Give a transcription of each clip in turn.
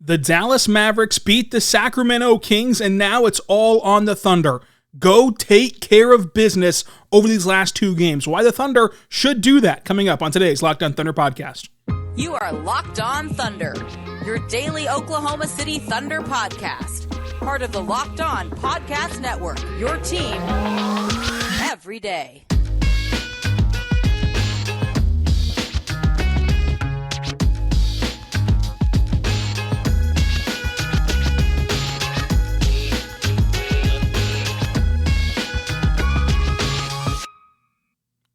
The Dallas Mavericks beat the Sacramento Kings, and now it's all on the Thunder. Go take care of business over these last two games. Why the Thunder should do that, coming up on today's Locked On Thunder podcast. You are Locked On Thunder, your daily Oklahoma City Thunder podcast. Part of the Locked On Podcast Network, your team every day.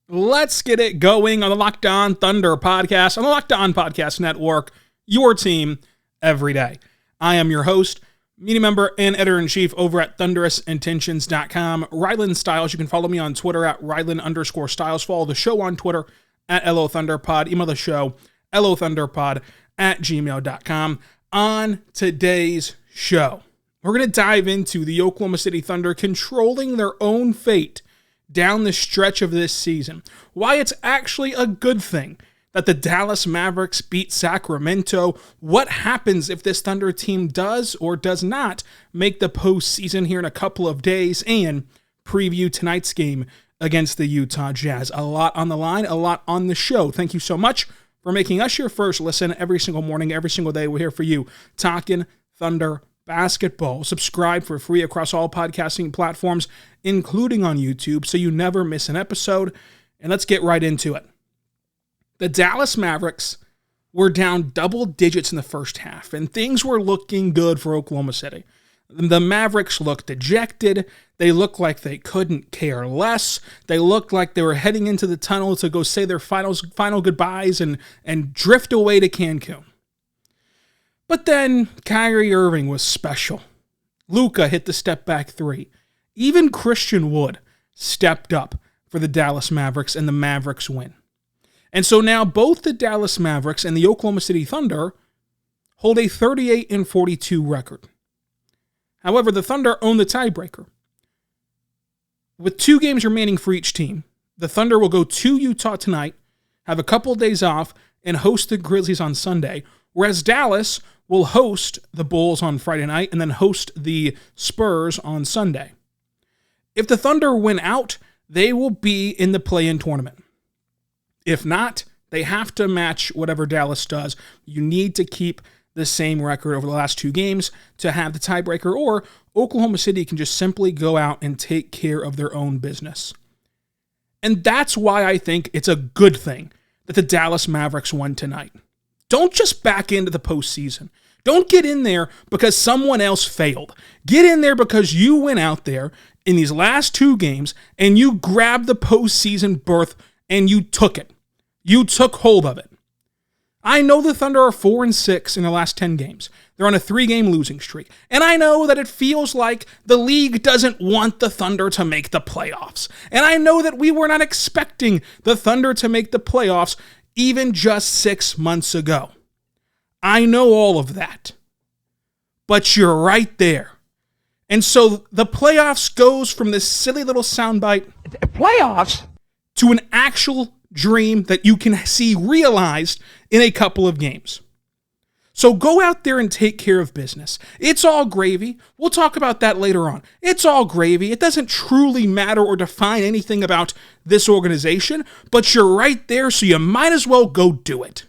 Let's get it going on the Locked On Thunder podcast, on the Locked On Podcast Network, your team every day. I am your host, media member, and editor-in-chief over at thunderousintentions.com, Rylan Stiles. You can follow me on Twitter at Rylan_Stiles. Follow the show on Twitter at LOThunderPod. Email the show, LOThunderPod@gmail.com. On today's show, we're going to dive into the Oklahoma City Thunder controlling their own fate down the stretch of this season. Why it's actually a good thing that the Dallas Mavericks beat Sacramento. What happens if this Thunder team does or does not make the postseason here in a couple of days, and preview tonight's game against the Utah Jazz. A lot on the line, a lot on the show. Thank you so much for making us your first listen every single morning, every single day. We're here for you, talking Thunder basketball. Subscribe for free across all podcasting platforms, including on YouTube, so you never miss an episode. And let's get right into it. The Dallas Mavericks were down double digits in the first half, and things were looking good for Oklahoma City. The Mavericks looked dejected. They looked like they couldn't care less. They looked like they were heading into the tunnel to go say their final goodbyes and drift away to Cancun. But then Kyrie Irving was special. Luka hit the step-back three. Even Christian Wood stepped up for the Dallas Mavericks, and the Mavericks win. And so now both the Dallas Mavericks and the Oklahoma City Thunder hold a 38-42 record. However, the Thunder own the tiebreaker. With 2 games remaining for each team, the Thunder will go to Utah tonight, have a couple days off, and host the Grizzlies on Sunday, whereas Dallas will host the Bulls on Friday night and then host the Spurs on Sunday. If the Thunder win out, they will be in the play-in tournament. If not, they have to match whatever Dallas does. You need to keep the same record over the last 2 games to have the tiebreaker, or Oklahoma City can just simply go out and take care of their own business. And that's why I think it's a good thing that the Dallas Mavericks won tonight. Don't just back into the postseason. Don't get in there because someone else failed. Get in there because you went out there in these last 2 games and you grabbed the postseason berth and you took it. You took hold of it. I know the Thunder are 4-6 in the last 10 games. They're on a 3-game losing streak. And I know that it feels like the league doesn't want the Thunder to make the playoffs. And I know that we were not expecting the Thunder to make the playoffs even just 6 months ago. I know all of that. But you're right there. And so the playoffs goes from this silly little soundbite playoffs to an actual dream that you can see realized in a couple of games. So go out there and take care of business. It's all gravy. We'll talk about that later on. It's all gravy. It doesn't truly matter or define anything about this organization, but you're right there, so you might as well go do it.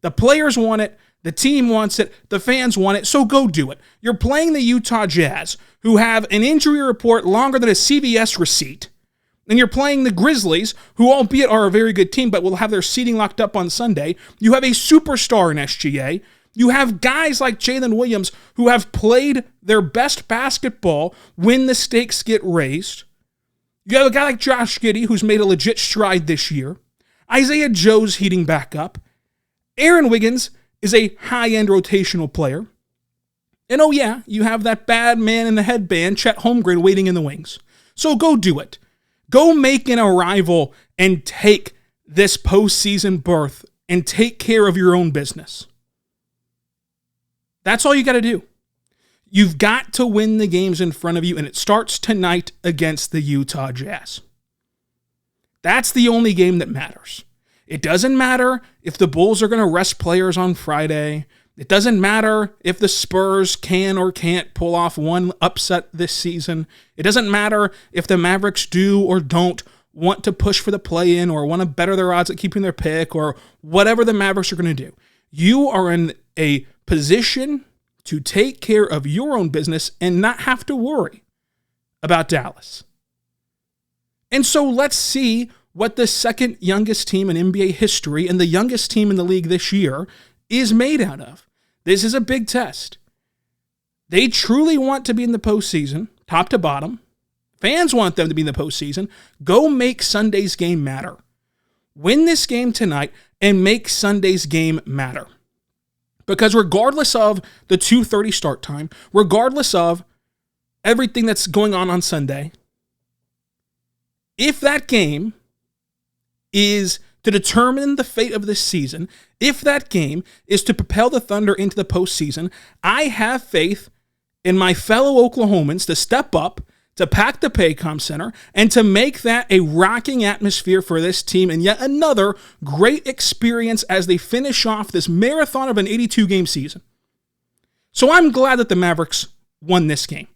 The players want it. The team wants it. The fans want it, so go do it. You're playing the Utah Jazz, who have an injury report longer than a CVS receipt. And you're playing the Grizzlies, who albeit are a very good team, but will have their seating locked up on Sunday. You have a superstar in SGA. You have guys like Jalen Williams who have played their best basketball when the stakes get raised. You have a guy like Josh Giddey who's made a legit stride this year. Isaiah Joe's heating back up. Aaron Wiggins is a high-end rotational player. And oh yeah, you have that bad man in the headband, Chet Holmgren, waiting in the wings. So go do it. Go make an arrival and take this postseason berth and take care of your own business. That's all you got to do. You've got to win the games in front of you, and it starts tonight against the Utah Jazz. That's the only game that matters. It doesn't matter if the Bulls are going to rest players on Friday. It doesn't matter if the Spurs can or can't pull off one upset this season. It doesn't matter if the Mavericks do or don't want to push for the play-in or want to better their odds at keeping their pick or whatever the Mavericks are going to do. You are in a position to take care of your own business and not have to worry about Dallas. And so let's see what the second youngest team in NBA history and the youngest team in the league this year is made out of. This is a big test. They truly want to be in the postseason, top to bottom. Fans want them to be in the postseason. Go make Sunday's game matter. Win this game tonight and make Sunday's game matter. Because regardless of the 2:30 start time, regardless of everything that's going on Sunday, if that game is to determine the fate of this season, if that game is to propel the Thunder into the postseason, I have faith in my fellow Oklahomans to step up, to pack the Paycom Center, and to make that a rocking atmosphere for this team and yet another great experience as they finish off this marathon of an 82-game season. So I'm glad that the Mavericks won this game.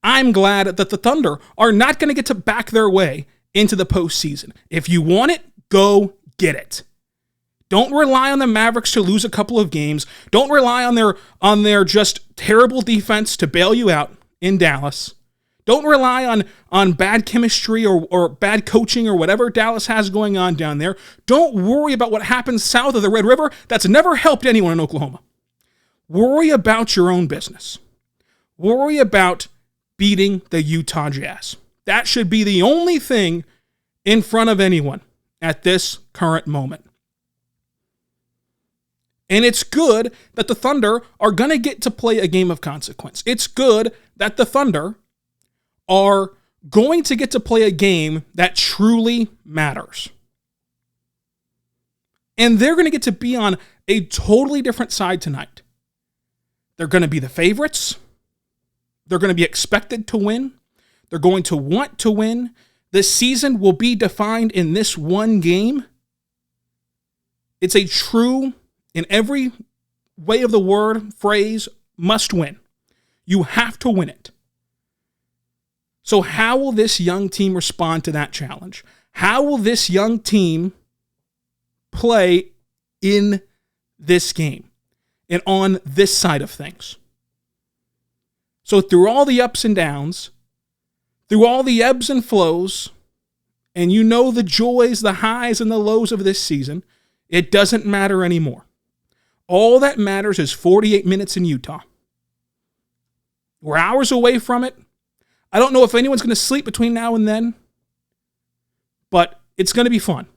I'm glad that the Thunder are not going to get to back their way into the postseason. If you want it, go get it. Don't rely on the Mavericks to lose a couple of games. Don't rely on their just terrible defense to bail you out in Dallas. Don't rely on bad chemistry or bad coaching or whatever Dallas has going on down there. Don't worry about what happens south of the Red River. That's never helped anyone in Oklahoma. Worry about your own business. Worry about beating the Utah Jazz. That should be the only thing in front of anyone at this current moment. And it's good that the Thunder are going to get to play a game of consequence. It's good that the Thunder are going to get to play a game that truly matters. And they're going to get to be on a totally different side tonight. They're going to be the favorites. They're going to be expected to win. They're going to want to win. The season will be defined in this one game. It's a true, in every way of the word, phrase, must win. You have to win it. So how will this young team respond to that challenge? How will this young team play in this game and on this side of things? So through all the ups and downs, through all the ebbs and flows, and you know the joys, the highs, and the lows of this season, it doesn't matter anymore. All that matters is 48 minutes in Utah. We're hours away from it. I don't know if anyone's going to sleep between now and then, but it's going to be fun.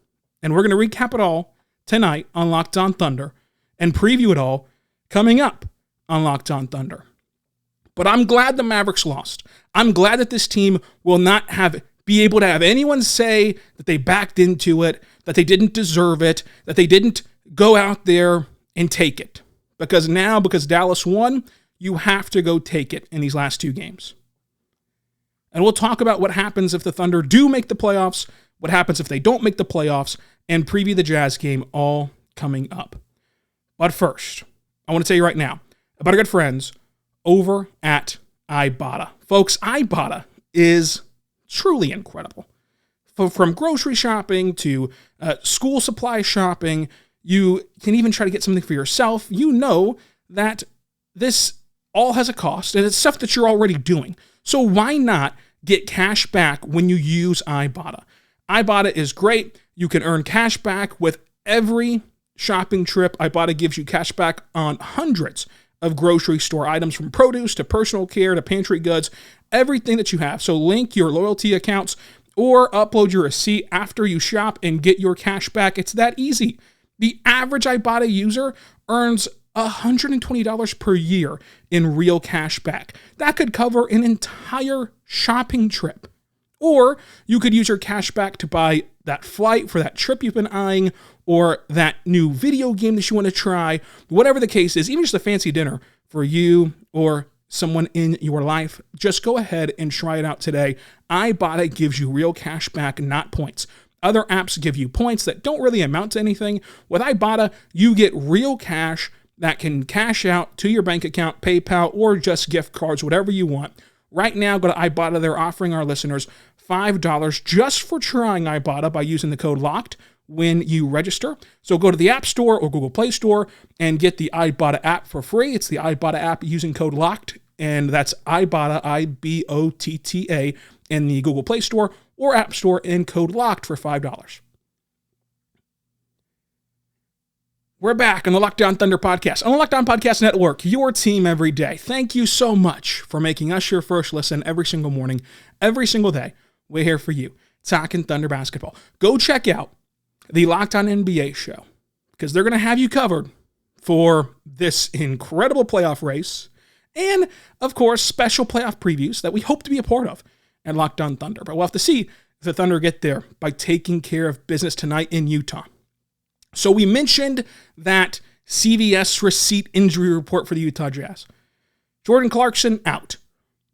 And we're going to recap it all tonight on Locked On Thunder and preview it all coming up on Locked On Thunder. But I'm glad the Mavericks lost. I'm glad that this team will not be able to have anyone say that they backed into it, that they didn't deserve it, that they didn't go out there and take it. Because Dallas won, you have to go take it in these last two games. And we'll talk about what happens if the Thunder do make the playoffs, what happens if they don't make the playoffs, and preview the Jazz game all coming up. But first, I want to tell you right now about our good friends over at Ibotta. Folks, Ibotta is truly incredible. From grocery shopping to school supply shopping, you can even try to get something for yourself. You know that this all has a cost, and it's stuff that you're already doing. So why not get cash back when you use Ibotta? Ibotta is great. You can earn cash back with every shopping trip. Ibotta gives you cash back on hundreds of grocery store items, from produce to personal care to pantry goods, everything that you have. So link your loyalty accounts or upload your receipt after you shop and get your cash back. It's that easy. The average Ibotta user earns $120 per year in real cash back. That could cover an entire shopping trip. Or you could use your cash back to buy that flight for that trip you've been eyeing, or that new video game that you want to try. Whatever the case is, even just a fancy dinner for you or someone in your life, just go ahead and try it out today. Ibotta gives you real cash back, not points. Other apps give you points that don't really amount to anything. With Ibotta, you get real cash that can cash out to your bank account, PayPal, or just gift cards, whatever you want. Right now, go to Ibotta. They're offering our listeners $5 just for trying Ibotta by using the code LOCKED when you register. So go to the App Store or Google Play Store and get the Ibotta app for free. It's the Ibotta app using code LOCKED, and that's Ibotta, I-B-O-T-T-A, in the Google Play Store or App Store, and code LOCKED for $5. We're back on the Locked On Thunder podcast, on the Locked On Podcast Network, your team every day. Thank you so much for making us your first listen every single morning, every single day. We're here for you, talking Thunder basketball. Go check out the Locked On NBA show, because they're going to have you covered for this incredible playoff race and, of course, special playoff previews that we hope to be a part of at Locked On Thunder. But we'll have to see if the Thunder get there by taking care of business tonight in Utah. So we mentioned that CVS receipt injury report for the Utah Jazz. Jordan Clarkson, out.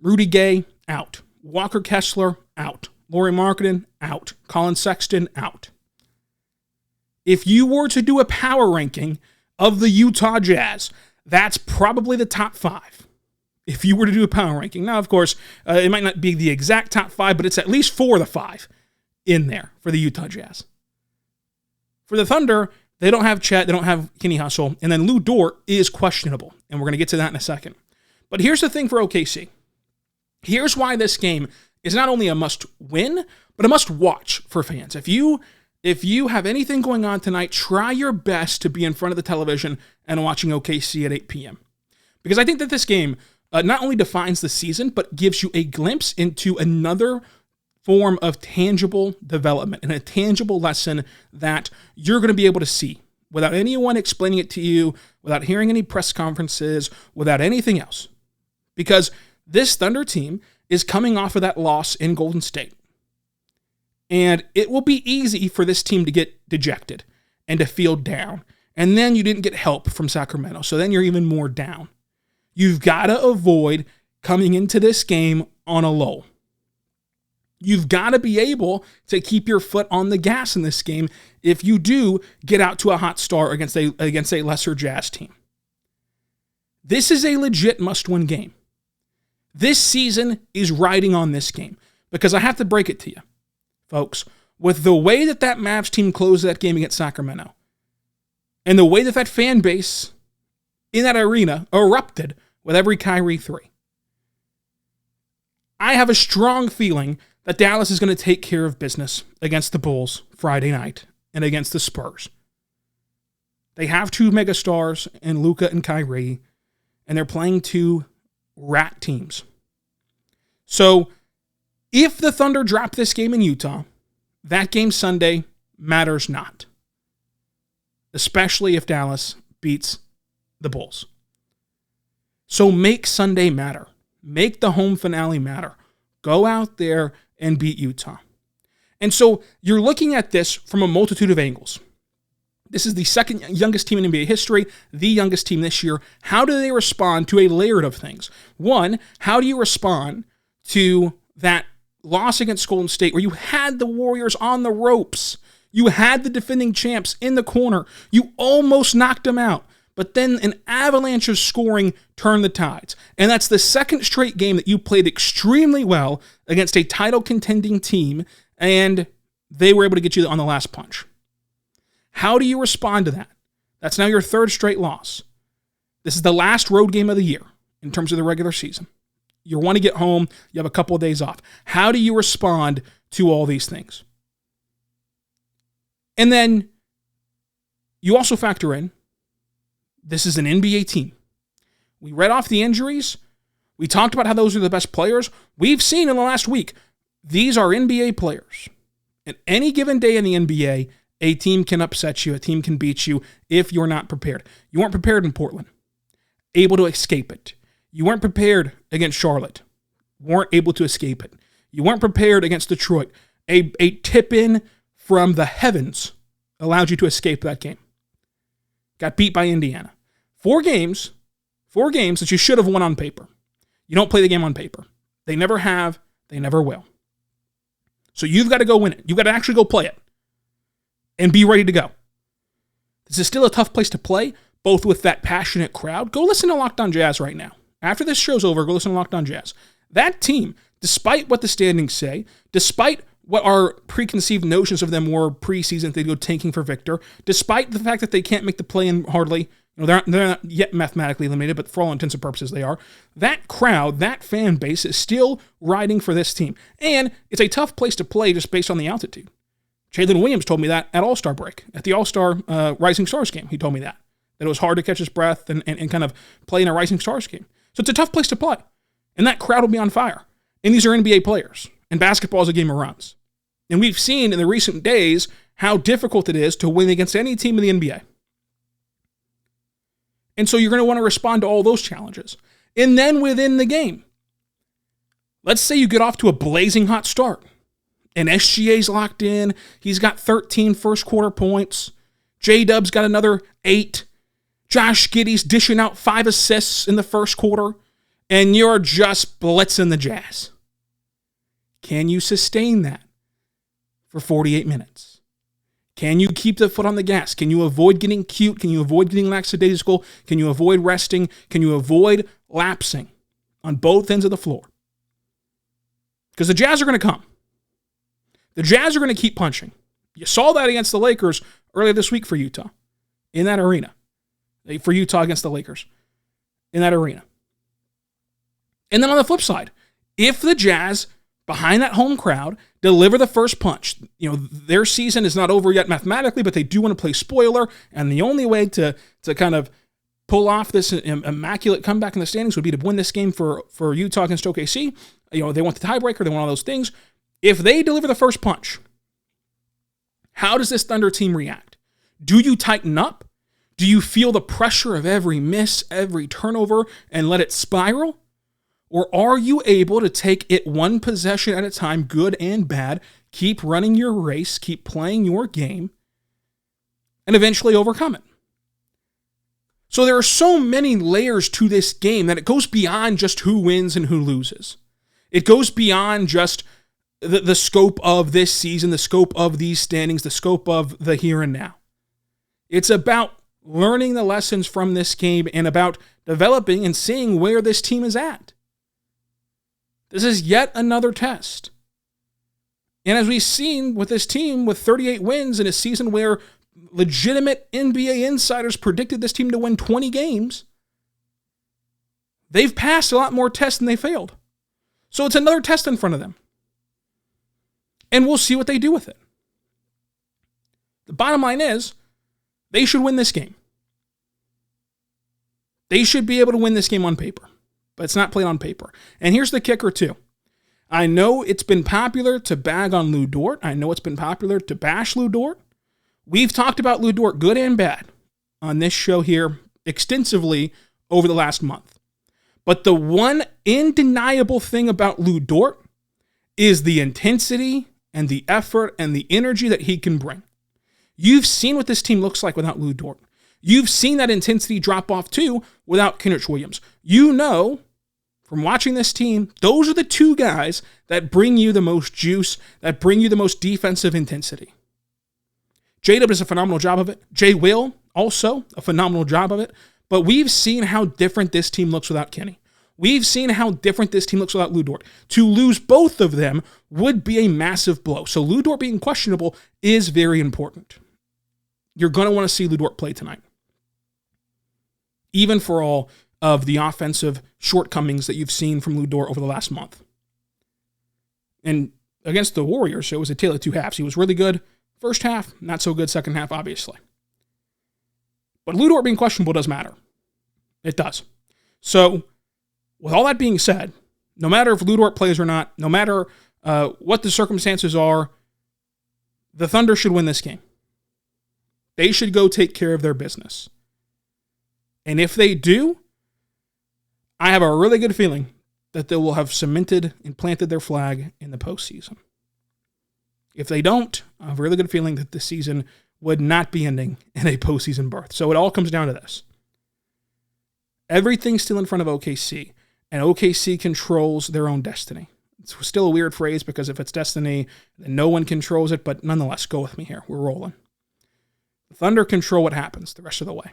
Rudy Gay, out. Walker Kessler, out. Lauri Markkanen, out. Colin Sexton, out. If you were to do a power ranking of the Utah Jazz, that's probably the top 5. If you were to do a power ranking. Now, of course, it might not be the exact top 5, but it's at least 4 of the 5 in there for the Utah Jazz. For the Thunder, they don't have Chet, they don't have Kenny Hustle, and then Lou Dort is questionable, and we're going to get to that in a second. But here's the thing for OKC. Here's why this game is not only a must-win, but a must-watch for fans. If you have anything going on tonight, try your best to be in front of the television and watching OKC at 8 p.m. Because I think that this game not only defines the season, but gives you a glimpse into another form of tangible development and a tangible lesson that you're going to be able to see without anyone explaining it to you, without hearing any press conferences, without anything else. Because this Thunder team is coming off of that loss in Golden State. And it will be easy for this team to get dejected and to feel down. And then you didn't get help from Sacramento, so then you're even more down. You've got to avoid coming into this game on a low. You've got to be able to keep your foot on the gas in this game if you do get out to a hot start against a lesser Jazz team. This is a legit must-win game. This season is riding on this game, because I have to break it to you, folks. With the way that Mavs team closed that game against Sacramento, and the way that fan base in that arena erupted with every Kyrie 3, I have a strong feeling that Dallas is going to take care of business against the Bulls Friday night and against the Spurs. They have 2 megastars in Luka and Kyrie, and they're playing 2 rat teams. So if the Thunder drop this game in Utah, that game Sunday matters not, especially if Dallas beats the Bulls. So make Sunday matter. Make the home finale matter. Go out there and beat Utah. And so you're looking at this from a multitude of angles. This is the second youngest team in NBA history, the youngest team this year. How do they respond to a layered of things? One, how do you respond to that loss against Golden State where you had the Warriors on the ropes? You had the defending champs in the corner. You almost knocked them out. But then an avalanche of scoring turned the tides. And that's the second straight game that you played extremely well against a title-contending team, and they were able to get you on the last punch. How do you respond to that? That's now your 3rd straight loss. This is the last road game of the year in terms of the regular season. You want to get home. You have a couple of days off. How do you respond to all these things? And then you also factor in, this is an NBA team. We read off the injuries. We talked about how those are the best players. We've seen in the last week, these are NBA players. And any given day in the NBA, a team can upset you. A team can beat you if you're not prepared. You weren't prepared in Portland. Able to escape it. You weren't prepared against Charlotte. Weren't able to escape it. You weren't prepared against Detroit. A tip-in from the heavens allowed you to escape that game. Got beat by Indiana. 4 games that you should have won on paper. You don't play the game on paper. They never have. They never will. So you've got to go win it. You've got to actually go play it and be ready to go. This is still a tough place to play, both with that passionate crowd. Go listen to Locked On Jazz right now. After this show's over, go listen to Locked On Jazz. That team, despite what the standings say, despite what our preconceived notions of them were preseason, they'd go tanking for Victor, despite the fact that they can't make the play-in hardly, they're not yet mathematically eliminated, but for all intents and purposes they are. That crowd, that fan base is still riding for this team. And it's a tough place to play just based on the altitude. Jalen Williams told me that at All-Star break, at the All-Star Rising Stars game. He told me that it was hard to catch his breath and kind of play in a Rising Stars game. So it's a tough place to play. And that crowd will be on fire. And these are NBA players. And basketball is a game of runs. And we've seen in the recent days how difficult it is to win against any team in the NBA. And so you're going to want to respond to all those challenges. And then within the game, let's say you get off to a blazing hot start. And SGA's locked in. He's got 13 first quarter points. J-Dub's got another 8. Josh Giddey's dishing out 5 assists in the first quarter. And you're just blitzing the Jazz. Can you sustain that for 48 minutes? Can you keep the foot on the gas? Can you avoid getting cute? Can you avoid getting lackadaisical? Can you avoid resting? Can you avoid lapsing on both ends of the floor? Because the Jazz are going to come. The Jazz are going to keep punching. You saw that against the Lakers earlier this week for Utah in that arena. For Utah against the Lakers in that arena. And then on the flip side, if the Jazz, behind that home crowd, deliver the first punch, their season is not over yet mathematically, but they do want to play spoiler, and the only way to kind of pull off this immaculate comeback in the standings would be to win this game for Utah against OKC. They want the tiebreaker, they want all those things. If they deliver the first punch, how does this Thunder team react? Do you tighten up? Do you feel the pressure of every miss, every turnover, and let it spiral? Or are you able to take it one possession at a time, good and bad, keep running your race, keep playing your game, and eventually overcome it? So there are so many layers to this game that it goes beyond just who wins and who loses. It goes beyond just the scope of this season, the scope of these standings, the scope of the here and now. It's about learning the lessons from this game and about developing and seeing where this team is at. This is yet another test. And as we've seen with this team with 38 wins in a season where legitimate NBA insiders predicted this team to win 20 games, they've passed a lot more tests than they failed. So it's another test in front of them. And we'll see what they do with it. The bottom line is, they should win this game. They should be able to win this game on paper. But it's not played on paper. And here's the kicker, too. I know it's been popular to bag on Lou Dort. I know it's been popular to bash Lou Dort. We've talked about Lou Dort, good and bad, on this show here extensively over the last month. But the one undeniable thing about Lou Dort is the intensity and the effort and the energy that he can bring. You've seen what this team looks like without Lou Dort. You've seen that intensity drop off, too, without Kenrich Williams. You know, from watching this team, those are the two guys that bring you the most juice, that bring you the most defensive intensity. J-Dub does a phenomenal job of it. Jay Will, also a phenomenal job of it. But we've seen how different this team looks without Kenny. We've seen how different this team looks without Lou Dort. To lose both of them would be a massive blow. So Lou Dort being questionable is very important. You're going to want to see Lou Dort play tonight. Even for all of the offensive shortcomings that you've seen from Lou Dort over the last month. And against the Warriors, it was a tale of two halves. He was really good first half, not so good second half, obviously. But Lou Dort being questionable does matter. It does. So, with all that being said, no matter if Lou Dort plays or not, no matter what the circumstances are, the Thunder should win this game. They should go take care of their business. And if they do, I have a really good feeling that they will have cemented and planted their flag in the postseason. If they don't, I have a really good feeling that the season would not be ending in a postseason berth. So it all comes down to this. Everything's still in front of OKC, and OKC controls their own destiny. It's still a weird phrase because if it's destiny, then no one controls it, but nonetheless, go with me here. We're rolling. The Thunder control what happens the rest of the way.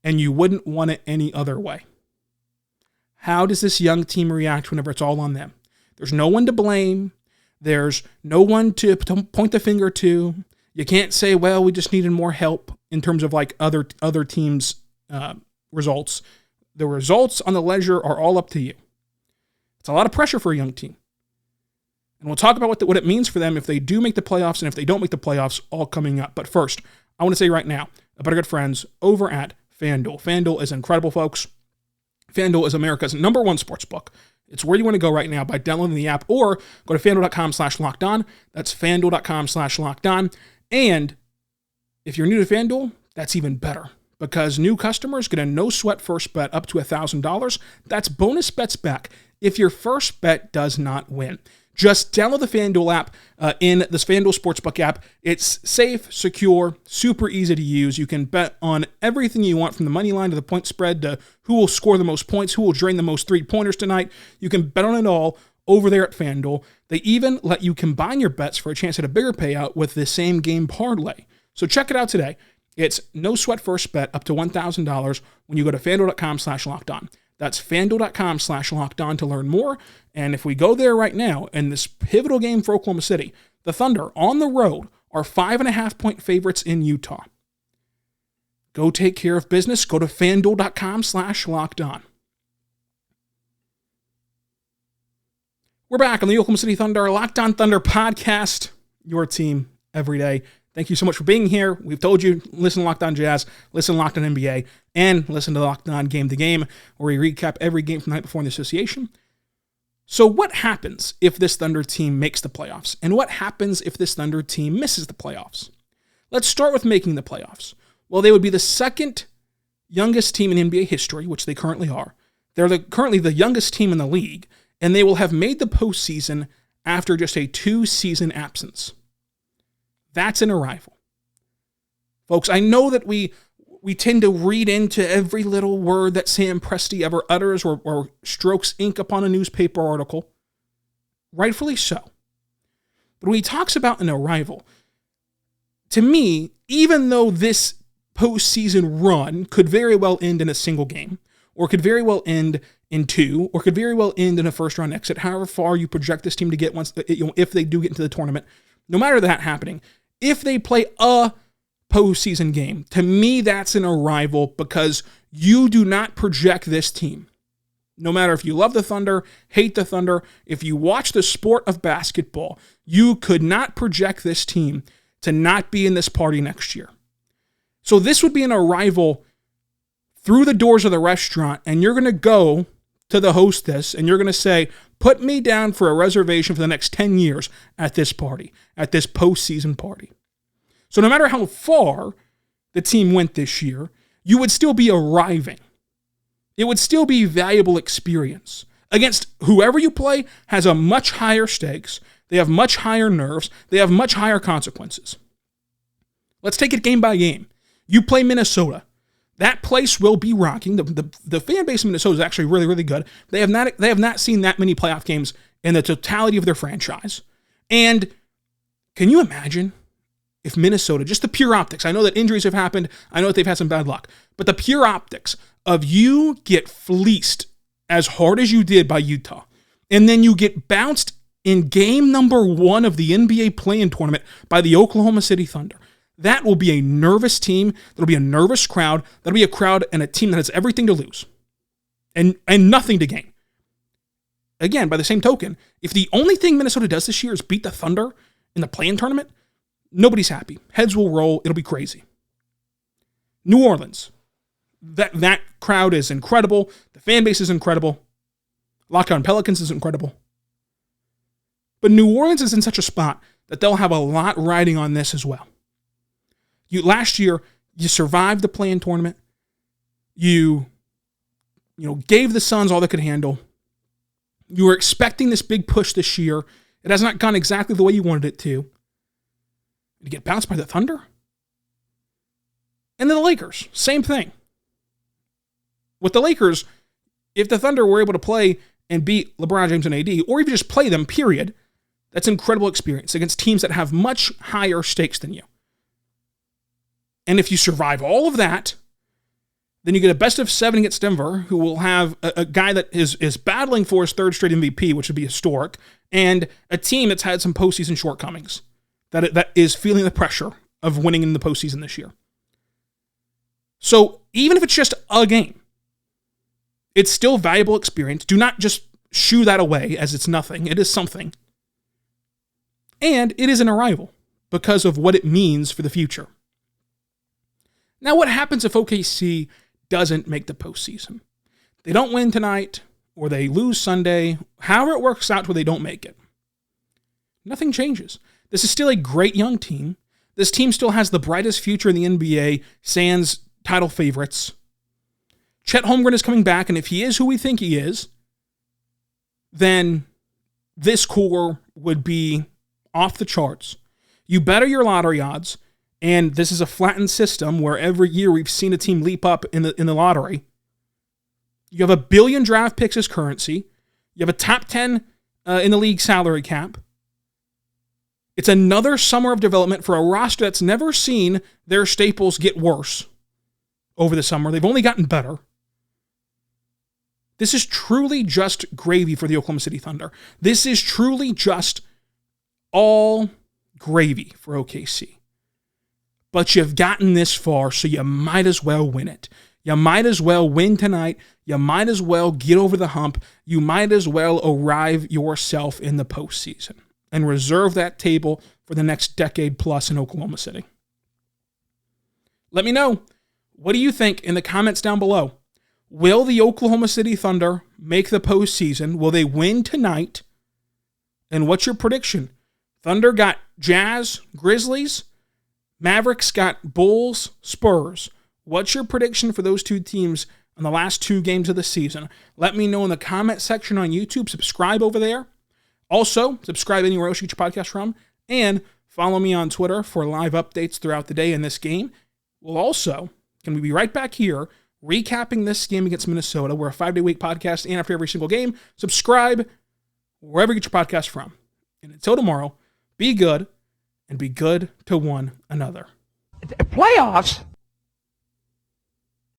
and you wouldn't want it any other way. How does this young team react whenever it's all on them? There's no one to blame. There's no one to point the finger to. You can't say, well, we just needed more help in terms of like other teams' results. The results on the ledger are all up to you. It's a lot of pressure for a young team. And we'll talk about what it means for them if they do make the playoffs and if they don't make the playoffs, all coming up. But first, I want to say right now about our good friends over at FanDuel. FanDuel is incredible, folks. FanDuel is America's #1 sportsbook. It's where you want to go right now by downloading the app or go to FanDuel.com/lockedon. That's FanDuel.com/lockedon. And if you're new to FanDuel, that's even better because new customers get a no-sweat first bet up to $1,000. That's bonus bets back if your first bet does not win. Just download the FanDuel app in this FanDuel Sportsbook app. It's safe, secure, super easy to use. You can bet on everything you want from the money line to the point spread to who will score the most points, who will drain the most three-pointers tonight. You can bet on it all over there at FanDuel. They even let you combine your bets for a chance at a bigger payout with the same game parlay. So check it out today. It's no sweat first bet up to $1,000 when you go to FanDuel.com/lockedon. That's FanDuel.com/lockedon to learn more. And if we go there right now, in this pivotal game for Oklahoma City, the Thunder on the road are 5.5-point favorites in Utah. Go take care of business. Go to FanDuel.com/lockedon. We're back on the Oklahoma City Thunder Locked On Thunder podcast, your team every day. Thank you so much for being here. We've told you, listen to Locked On Jazz, listen to Locked On NBA, and listen to Locked On Game to Game, where we recap every game from the night before in the association. So what happens if this Thunder team makes the playoffs? And what happens if this Thunder team misses the playoffs? Let's start with making the playoffs. Well, they would be the second youngest team in NBA history, which they currently are. They're currently the youngest team in the league, and they will have made the postseason after just a 2-season absence. That's an arrival. Folks, I know that we tend to read into every little word that Sam Presti ever utters or strokes ink upon a newspaper article. Rightfully so. But when he talks about an arrival, to me, even though this postseason run could very well end in a single game, or could very well end in 2, or could very well end in a first-round exit, however far you project this team to get once, if they do get into the tournament, no matter that happening, if they play a postseason game, to me, that's an arrival because you do not project this team. No matter if you love the Thunder, hate the Thunder, if you watch the sport of basketball, you could not project this team to not be in this party next year. So this would be an arrival through the doors of the restaurant, and you're going to go to the hostess and you're going to say, put me down for a reservation for the next 10 years at this party, at this postseason party. So no matter how far the team went this year, you would still be arriving. It would still be valuable experience. Against whoever you play has a much higher stakes. They have much higher nerves. They have much higher consequences. Let's take it game by game. You play Minnesota. That place will be rocking. The fan base of Minnesota is actually really, really good. They have not seen that many playoff games in the totality of their franchise. And can you imagine if Minnesota, just the pure optics, I know that injuries have happened, I know that they've had some bad luck, but the pure optics of you get fleeced as hard as you did by Utah, and then you get bounced in game number 1 of the NBA play-in tournament by the Oklahoma City Thunder. That will be a nervous team. That'll be a nervous crowd. That'll be a crowd and a team that has everything to lose and nothing to gain. Again, by the same token, if the only thing Minnesota does this year is beat the Thunder in the play-in tournament, nobody's happy. Heads will roll. It'll be crazy. New Orleans. That crowd is incredible. The fan base is incredible. Locked On Pelicans is incredible. But New Orleans is in such a spot that they'll have a lot riding on this as well. Last year, you survived the play-in tournament. You gave the Suns all they could handle. You were expecting this big push this year. It has not gone exactly the way you wanted it to. You get bounced by the Thunder. And then the Lakers, same thing. With the Lakers, if the Thunder were able to play and beat LeBron James and AD, or even just play them, period, that's incredible experience against teams that have much higher stakes than you. And if you survive all of that, Then you get a best of 7 against Denver, who will have a guy that is battling for his third straight MVP, which would be historic, and a team that's had some postseason shortcomings, that is feeling the pressure of winning in the postseason this year. So even if it's just a game, it's still valuable experience. Do not just shoo that away as it's nothing. It is something. And it is an arrival because of what it means for the future. Now, what happens if OKC doesn't make the postseason? They don't win tonight, or they lose Sunday, however it works out where they don't make it. Nothing changes. This is still a great young team. This team still has the brightest future in the NBA, sans title favorites. Chet Holmgren is coming back, and if he is who we think he is, then this core would be off the charts. You better your lottery odds, and this is a flattened system where every year we've seen a team leap up in the lottery. You have $1 billion draft picks as currency. You have a top 10 in the league salary cap. It's another summer of development for a roster that's never seen their staples get worse over the summer. They've only gotten better. This is truly just gravy for the Oklahoma City Thunder. This is truly just all gravy for OKC. But you've gotten this far, so you might as well win it. You might as well win tonight. You might as well get over the hump. You might as well arrive yourself in the postseason and reserve that table for the next decade plus in Oklahoma City. Let me know. What do you think in the comments down below? Will the Oklahoma City Thunder make the postseason? Will they win tonight? And what's your prediction? Thunder got Jazz, Grizzlies. Mavericks got Bulls, Spurs. What's your prediction for those two teams in the last 2 games of the season? Let me know in the comment section on YouTube. Subscribe over there. Also, subscribe anywhere else you get your podcast from. And follow me on Twitter for live updates throughout the day in this game. We'll also, can we be right back here, recapping this game against Minnesota. We're a 5-day-week podcast, and after every single game, subscribe wherever you get your podcast from. And until tomorrow, be good, and be good to one another. Playoffs?